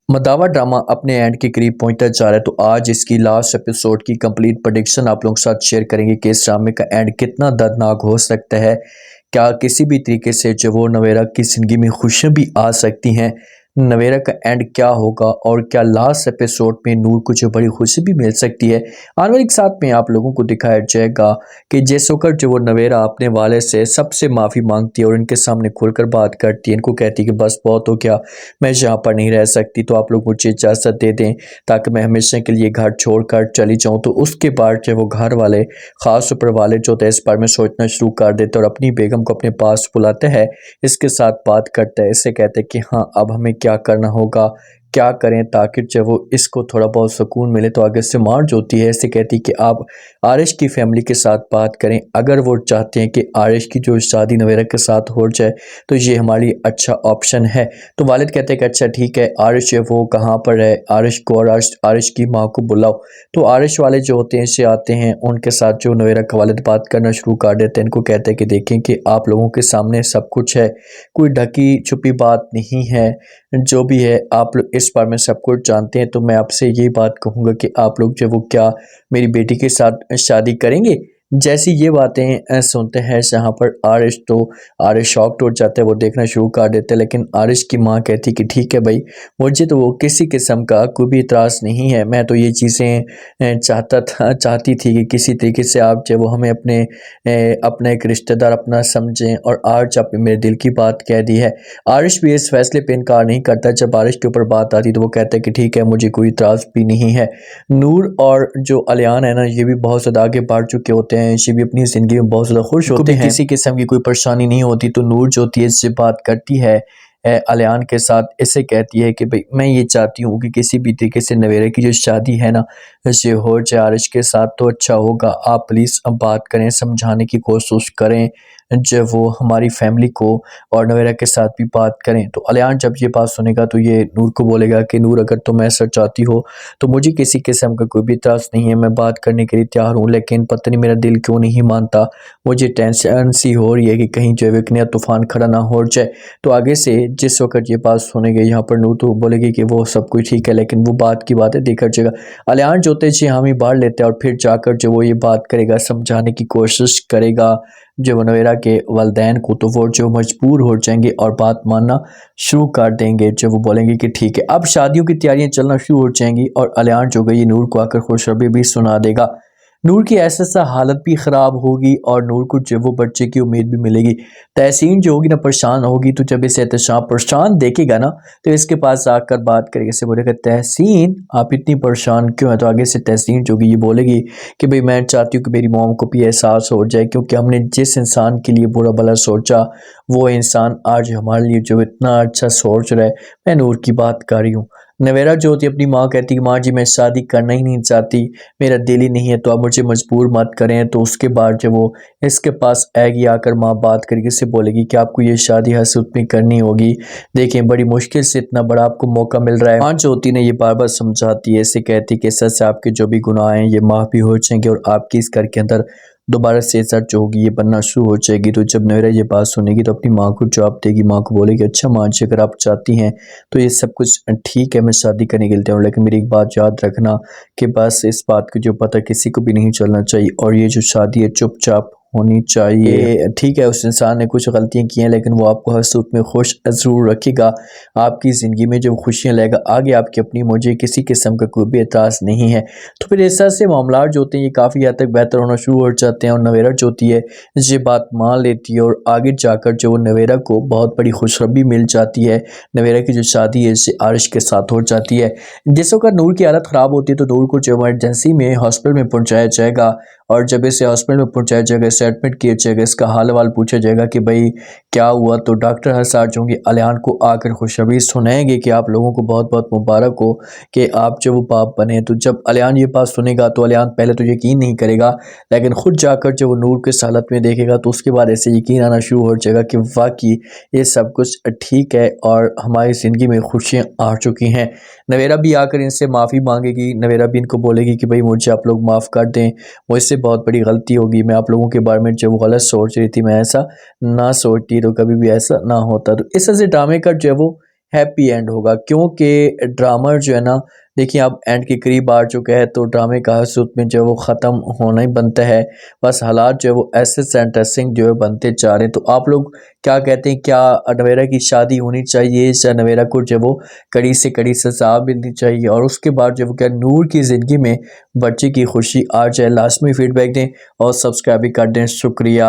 मदावा drama अपने and के करीब पहुंचता जा रहा है, तो आज इसकी लास्ट एपिसोड की कंप्लीट प्रेडिक्शन आप लोगों के साथ शेयर करेंगे कि इस ड्रामे का एंड कितना दर्दनाक हो सकता है। क्या किसी भी तरीके से जो वो नवेरा की ज़िंदगी में खुशियां भी आ सकती हैं। नवेरा का एंड क्या होगा और क्या लास्ट एपिसोड में नूर को जो बड़ी खुशी भी मिल सकती है। आने वाले साथ में आप लोगों को दिखाया जाएगा कि जैसे होकर जो वो नवेरा अपने वाले से सबसे माफ़ी मांगती है और इनके सामने खुलकर बात करती है, इनको कहती है कि बस बहुत हो गया, मैं यहाँ पर नहीं रह सकती, तो आप लोग मुझे इजाज़त दे दें ताकि मैं हमेशा के लिए घर छोड़कर चली जाऊँ। तो उसके बाद जो वो घर वाले ख़ास ऊपर वाले जो थे इस बारे में सोचना शुरू कर देते और अपनी बेगम को अपने पास बुलाते हैं, इसके साथ बात करते हैं, इससे कहते हैं कि हाँ अब हमें क्या करना होगा, क्या करें ताकि जब वो इसको थोड़ा बहुत सुकून मिले। तो आगे से मार जो होती है ऐसे कहती है कि आप आरिश की फैमिली के साथ बात करें, अगर वो चाहते हैं कि आरिश की जो शादी नवेरा के साथ हो जाए तो ये हमारे लिए अच्छा ऑप्शन है। तो वालिद कहते हैं कि अच्छा ठीक है, आरिश है वो कहाँ पर है, आरिश को और आरिश की माँ को बुलाओ। तो आरिश वाले जो होते हैं से आते हैं, उनके साथ जो नवेरा का वालिद बात करना शुरू कर देते हैं। इनको कहते हैं कि देखें कि आप लोगों के सामने सब कुछ है, कोई ढकी छुपी बात नहीं है, जो भी है आप लोग इस बारे में सब कुछ जानते हैं। तो मैं आपसे ये बात कहूँगा कि आप लोग जो वो क्या मेरी बेटी के साथ शादी करेंगे। जैसी ये बातें सुनते हैं जहाँ पर आरिश, तो आरिश शॉक्ड हो जाता है, वो देखना शुरू कर देते हैं। लेकिन आरिश की माँ कहती कि ठीक है भाई, मुझे तो वो किसी किस्म का कोई भी इतराज़ नहीं है, मैं तो ये चीज़ें चाहती थी कि किसी तरीके से आप जो वो हमें अपना एक रिश्तेदार अपना समझें, और आज आपने मेरे दिल की बात कह दी है। आरिश भी इस फैसले पे इनकार नहीं करता। जब आरिश के ऊपर बात आती तो वो कहता है कि ठीक है, मुझे कोई इतराज़ भी नहीं है। नूर और जो अलियान है ना, ये भी बहुत ज़्यादा आगे बढ़ चुके होते हैं, ये भी अपनी ज़िंदगी में बहुत ज़्यादा खुश होते हैं, किसी किस्म की कोई परेशानी नहीं होती। तो नूर जो होती है इससे बात करती है अलियान के साथ, इससे कहती है कि भाई मैं ये चाहती हूँ कि किसी भी तरीके से नवेरे की जो शादी है ना से हो जाए आरिश के साथ, तो अच्छा होगा। आप प्लीज़ अब बात करें, समझाने की कोशिश करें जब वो हमारी फैमिली को, और नवेरा के साथ भी बात करें। तो अलियान जब ये बात सुनेगा तो ये नूर को बोलेगा कि नूर अगर तुम ऐसा चाहती हो तो मुझे किसी किस्म का कोई भी त्रास नहीं है, मैं बात करने के लिए तैयार हूँ, लेकिन पता नहीं मेरा दिल क्यों नहीं मानता, मुझे टेंशन सी हो रही है कि कहीं जो है एक नया तूफान खड़ा ना हो जाए। तो आगे से जिस वक्त ये बात सुनेगी यहाँ पर नूर तो बोलेगी कि वो सब कुछ ठीक है, लेकिन वो बात की बात है देखकर जाएगा। अलियान जो होते हैं हामी बाढ़ लेते हैं और फिर जाकर जो वो ये बात करेगा, समझाने की कोशिश करेगा जो नवेरा के वालिदैन को, तो वो जो मजबूर हो जाएंगे और बात मानना शुरू कर देंगे। जब वो बोलेंगे कि ठीक है, अब शादियों की तैयारियां चलना शुरू हो जाएंगी और अलियान जो गई नूर को आकर खुशखबरी भी सुना देगा। नूर की ऐसा हालत भी ख़राब होगी और नूर को जो वो बच्चे की उम्मीद भी मिलेगी। तहसीन जो होगी ना परेशान होगी, तो जब इसे एहतशाम परेशान देखेगा ना तो इसके पास आकर बात करेगा, इसे बोलेगा तहसीन आप इतनी परेशान क्यों है। तो आगे से तहसीन जो होगी ये बोलेगी कि भाई मैं चाहती हूँ कि मेरी मॉम को भी एहसास हो जाए, क्योंकि हमने जिस इंसान के लिए बुरा भला सोचा वो इंसान आज हमारे लिए जो इतना अच्छा सोच रहा है। मैं नूर की बात कर रही हूँ। नवेरा जो होती है अपनी माँ कहती है माँ जी मैं शादी करना ही नहीं चाहती, मेरा दिल ही नहीं है, तो आप मुझे मजबूर मत करें। तो उसके बाद जब वो इसके पास आएगी, आकर माँ बात करके इससे बोलेगी कि आपको ये शादी हसूत में करनी होगी, देखें बड़ी मुश्किल से इतना बड़ा आपको मौका मिल रहा है। माँ जो होती है ये बार बार समझाती है, इससे कहती है कि सच से आपके जो भी गुनाह हैं ये माफ़ भी हो जाएंगे और आपकी इस घर के अंदर दोबारा से सच जो होगी ये बनना शुरू हो जाएगी। तो जब नवेरा ये बात सुनेगी तो अपनी माँ को जवाब देगी, माँ को बोलेगी अच्छा माँ जी अगर आप चाहती हैं तो ये सब कुछ ठीक है, मैं शादी करने के लिए तैयार हूँ, लेकिन मेरी एक बात याद रखना कि बस इस बात का जो पता किसी को भी नहीं चलना चाहिए, और ये जो शादी है चुपचाप होनी चाहिए। ठीक है, उस इंसान ने कुछ गलतियां की हैं, लेकिन वो आपको हर सूरत में खुश ज़रूर रखेगा, आपकी ज़िंदगी में जो खुशियां लाएगा, आगे आपकी अपनी, मुझे किसी किस्म का कोई भी एतराज़ नहीं है। तो फिर इस तरह से मामला जो होते हैं ये काफ़ी हद तक बेहतर होना शुरू हो जाते हैं, और नवेरा जो होती है ये बात मान लेती है और आगे जाकर जो वो नवेरा को बहुत बड़ी खुशखबरी मिल जाती है। नवेरा की जो शादी है इससे आरिश के साथ हो जाती है। जिस वक्त नूर की हालत ख़राब होती है तो नूर को जो इमरजेंसी में हॉस्पिटल में पहुंचाया जाएगा, और जब इसे हॉस्पिटल में पहुंचाया जाएगा, इसे एडमिट किया जाएगा, इसका हाल वाल पूछा जाएगा कि भाई क्या हुआ। तो डॉक्टर हसार जो होंगे अलियान को आकर खुशखबरी सुनाएंगे कि आप लोगों को बहुत बहुत मुबारक हो कि आप जब वो बाप बने। तो जब अलियान ये बात सुनेगा तो अलियान पहले तो यकीन नहीं करेगा, लेकिन खुद जाकर जब वो नूर के हालत में देखेगा तो उसके बाद ऐसे यकीन आना शुरू हो जाएगा कि वाकई ये सब कुछ ठीक है और हमारी ज़िंदगी में खुशियाँ आ चुकी हैं। नवेरा भी आकर इनसे माफ़ी मांगेगी, नवेरा भी इनको बोलेगी कि भाई मुझे आप लोग माफ़ कर दें, मुझसे बहुत बड़ी गलती होगी, मैं आप लोगों के बारे में जब गलत सोच रही थी, मैं ऐसा ना सोचती तो कभी भी ऐसा ना होता। तो इस तरह से ड्रामे का जो है वो हैप्पी एंड होगा, क्योंकि ड्रामा जो है ना, देखिए अब एंड के करीब आ चुका है तो ड्रामे का हसूत में जो है वो ख़त्म होना ही बनता है। बस हालात जो है वो ऐसे सेंटरेसिंग जो है बनते जा रहे हैं। तो आप लोग क्या कहते हैं, क्या नवेरा की शादी होनी चाहिए या नवेरा को जो है वो कड़ी से कड़ी सजा मिलनी चाहिए, और उसके बाद जो है वो क्या नूर की ज़िंदगी में बच्चे की खुशी आ जाए? लास्ट में फीडबैक दें और सब्सक्राइब भी कर दें। शुक्रिया।